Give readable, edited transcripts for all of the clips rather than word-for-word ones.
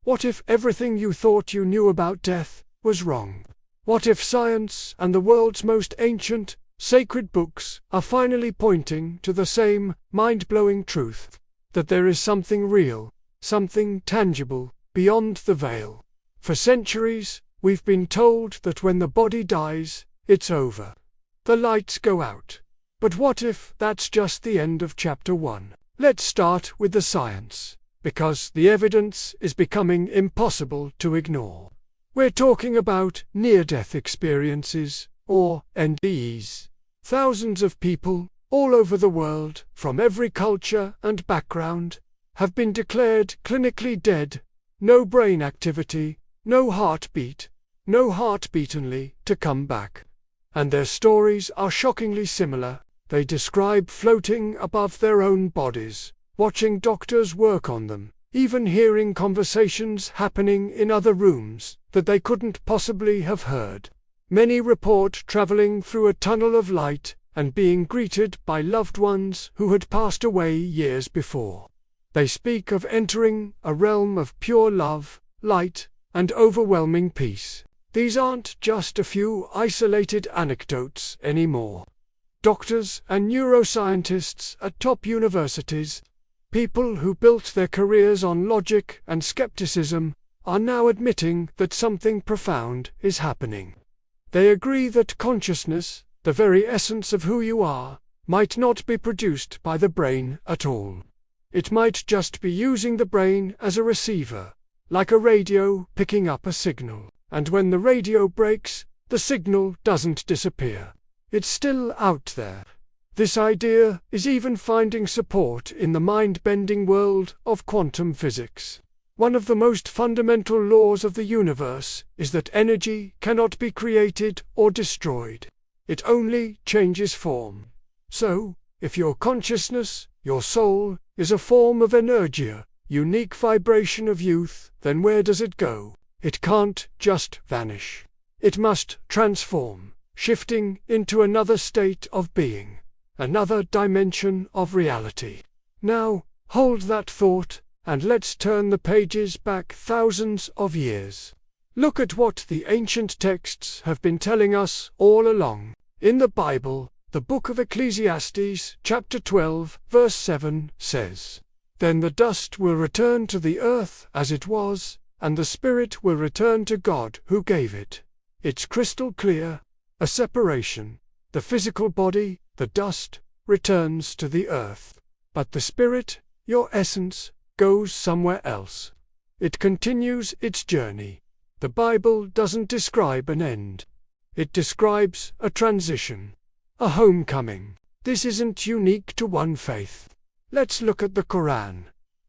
What if everything you thought you knew about death was wrong? What if science and the world's most ancient, sacred books are finally pointing to the same mind-blowing truth, that there is something real, something tangible, beyond the veil? For centuries, we've been told that when the body dies, it's over. The lights go out. But what if that's just the end of chapter 1? Let's start with the science, because the evidence is becoming impossible to ignore. We're talking about near-death experiences, or NDEs. Thousands of people, all over the world, from every culture and background, have been declared clinically dead, no brain activity, no heartbeat, no heartbeat only to come back. And their stories are shockingly similar. They describe floating above their own bodies, watching doctors work on them, even hearing conversations happening in other rooms that they couldn't possibly have heard. Many report traveling through a tunnel of light and being greeted by loved ones who had passed away years before. They speak of entering a realm of pure love, light, and overwhelming peace. These aren't just a few isolated anecdotes anymore. Doctors and neuroscientists at top universities, people who built their careers on logic and skepticism, are now admitting that something profound is happening. They agree that consciousness, the very essence of who you are, might not be produced by the brain at all. It might just be using the brain as a receiver, like a radio picking up a signal. And when the radio breaks, the signal doesn't disappear. It's still out there. This idea is even finding support in the mind-bending world of quantum physics. One of the most fundamental laws of the universe is that energy cannot be created or destroyed. It only changes form. So, if your consciousness, your soul, is a form of energia, unique vibration of youth, then where does it go? It can't just vanish. It must transform, shifting into another state of being, another dimension of reality. Now, hold that thought, and let's turn the pages back thousands of years. Look at what the ancient texts have been telling us all along. In the Bible, the book of Ecclesiastes, chapter 12, verse 7, says, "Then the dust will return to the earth as it was, and the spirit will return to God who gave it." It's crystal clear. A separation. The physical body, the dust, returns to the earth. But the spirit, your essence, goes somewhere else. It continues its journey. The Bible doesn't describe an end. It describes a transition, a homecoming. This isn't unique to one faith. Let's look at the Quran.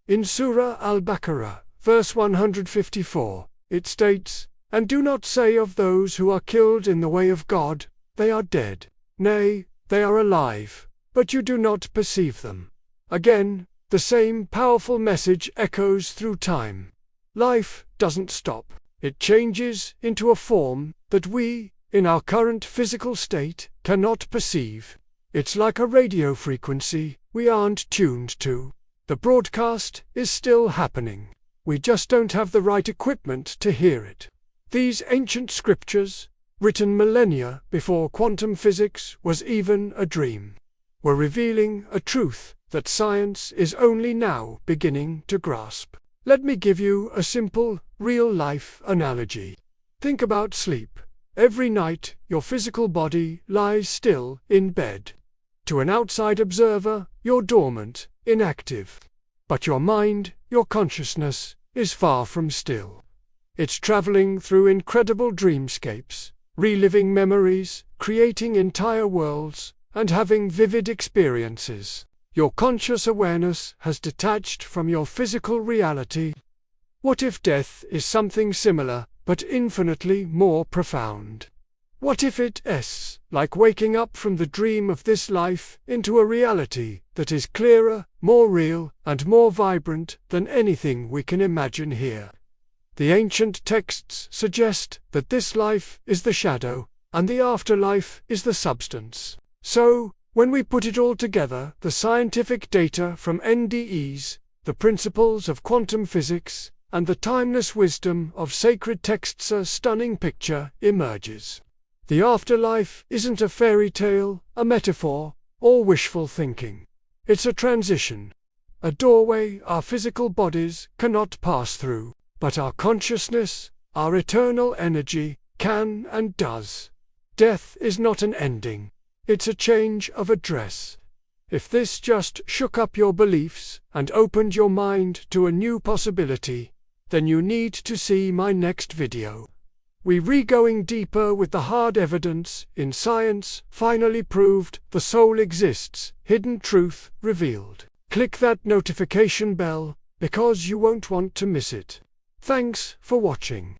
In Surah Al-Baqarah, verse 154, it states, "And do not say of those who are killed in the way of God, they are dead. Nay, they are alive, but you do not perceive them." Again, the same powerful message echoes through time. Life doesn't stop. It changes into a form that we, in our current physical state, cannot perceive. It's like a radio frequency we aren't tuned to. The broadcast is still happening. We just don't have the right equipment to hear it. These ancient scriptures, written millennia before quantum physics was even a dream, were revealing a truth that science is only now beginning to grasp. Let me give you a simple, real-life analogy. Think about sleep. Every night, your physical body lies still in bed. To an outside observer, you're dormant, inactive. But your mind, your consciousness, is far from still. It's traveling through incredible dreamscapes, reliving memories, creating entire worlds, and having vivid experiences. Your conscious awareness has detached from your physical reality. What if death is something similar, but infinitely more profound? What if it is like waking up from the dream of this life into a reality that is clearer, more real, and more vibrant than anything we can imagine here? The ancient texts suggest that this life is the shadow, and the afterlife is the substance. So, when we put it all together, the scientific data from NDEs, the principles of quantum physics, and the timeless wisdom of sacred texts, a stunning picture emerges. The afterlife isn't a fairy tale, a metaphor, or wishful thinking. It's a transition, a doorway our physical bodies cannot pass through, but our consciousness, our eternal energy, can and does. Death is not an ending, it's a change of address. If this just shook up your beliefs and opened your mind to a new possibility, then you need to see my next video. We're going deeper with the hard evidence in science, finally proved the soul exists, hidden truth revealed. Click that notification bell, because you won't want to miss it. Thanks for watching.